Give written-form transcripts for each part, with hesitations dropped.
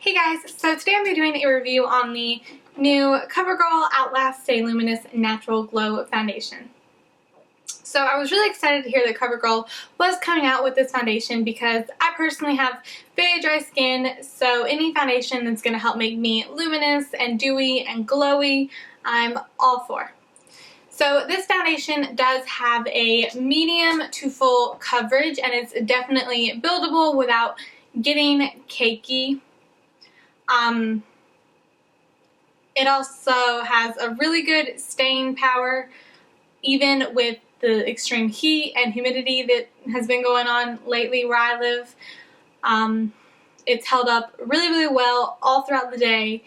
Hey guys, so today I'm going to be doing a review on the new CoverGirl Outlast Stay Luminous Natural Glow Foundation. So I was really excited to hear that CoverGirl was coming out with this foundation because I personally have very dry skin, so any foundation that's going to help make me luminous and dewy and glowy, I'm all for. So this foundation does have a medium to full coverage and it's definitely buildable without getting cakey. It also has a really good staying power, even with the extreme heat and humidity that has been going on lately where I live. It's held up really well all throughout the day.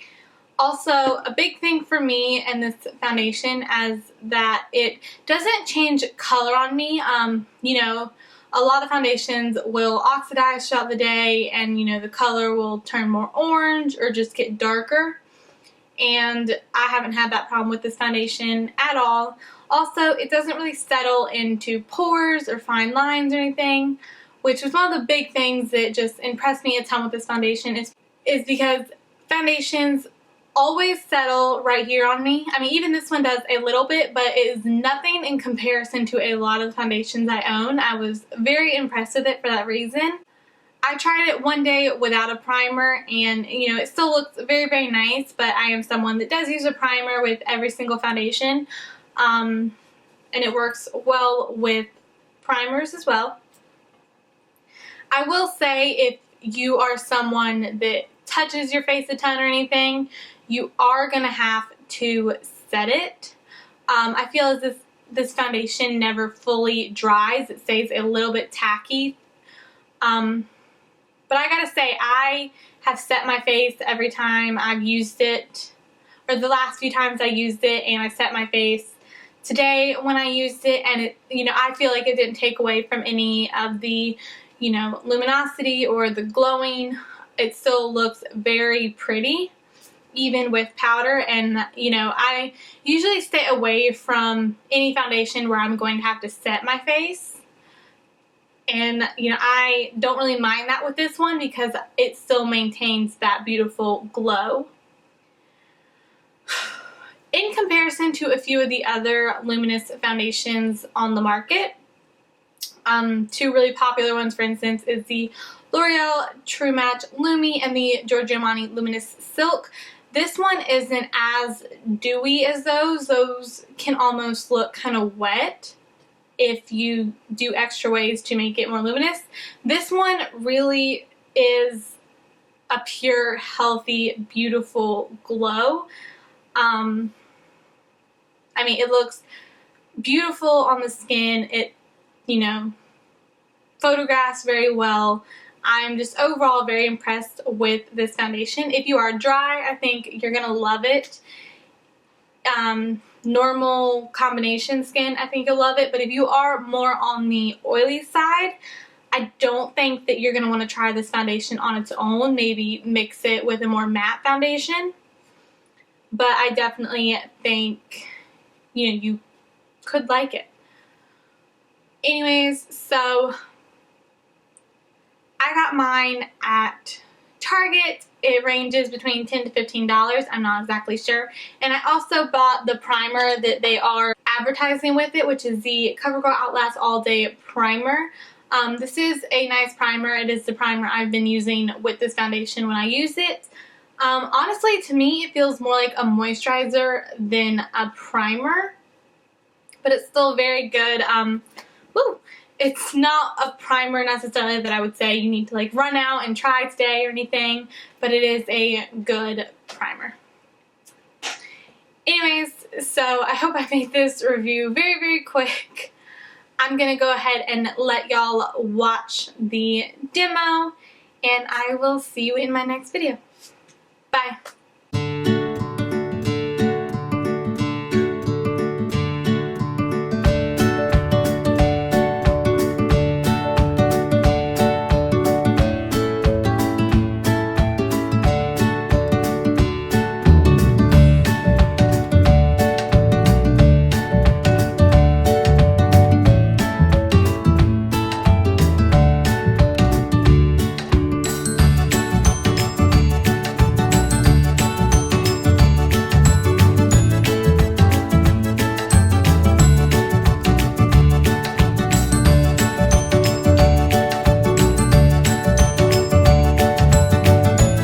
Also, a big thing for me and this foundation is that it doesn't change color on me. You know, a lot of foundations will oxidize throughout the day and, you know, the color will turn more orange or just get darker. And I haven't had that problem with this foundation at all. Also, it doesn't really settle into pores or fine lines or anything, which was one of the big things that just impressed me a ton with this foundation is because foundations always settle right here on me. I mean, even this one does a little bit, but it is nothing in comparison to a lot of the foundations I own. I was very impressed with it for that reason. I tried it one day without a primer and, you know, it still looks very nice, but I am someone that does use a primer with every single foundation, and it works well with primers as well. I will say if you are someone that touches your face a ton or anything, you are going to have to set it. I feel as this foundation never fully dries. It stays a little bit tacky. But I gotta say, I have set my face every time I've used it, or the last few times I used it, and I set my face today when I used it, and it, you know, I feel like it didn't take away from any of the, you know, luminosity or the glowing. It still looks very pretty, even with powder. And, you know, I usually stay away from any foundation where I'm going to have to set my face. And, you know, I don't really mind that with this one because it still maintains that beautiful glow. In comparison to a few of the other luminous foundations on the market, two really popular ones, for instance, is the L'Oreal True Match Lumi and the Giorgio Armani Luminous Silk. This one isn't as dewy as those. Those can almost look kind of wet if you do extra ways to make it more luminous. This one really is a pure, healthy, beautiful glow. I mean, it looks beautiful on the skin. It, you know, photographs very well. I'm just overall very impressed with this foundation. If you are dry, I think you're gonna love it. Normal combination skin, I think you'll love it, but if you are more on the oily side, I don't think that you're going to want to try this foundation on its own. Maybe mix it with a more matte foundation, but I definitely think, you know, you could like it. Anyways, so I got mine at Target. It ranges between $10 to $15. I'm not exactly sure. And I also bought the primer that they are advertising with it, which is the CoverGirl Outlast All Day Primer. This is a nice primer. It is the primer I've been using with this foundation when I use it. Honestly, to me, it feels more like a moisturizer than a primer, but it's still very good. It's not a primer necessarily that I would say you need to like run out and try today or anything, but it is a good primer. Anyways, so I hope I made this review very quick. I'm going to go ahead and let y'all watch the demo, and I will see you in my next video. Bye.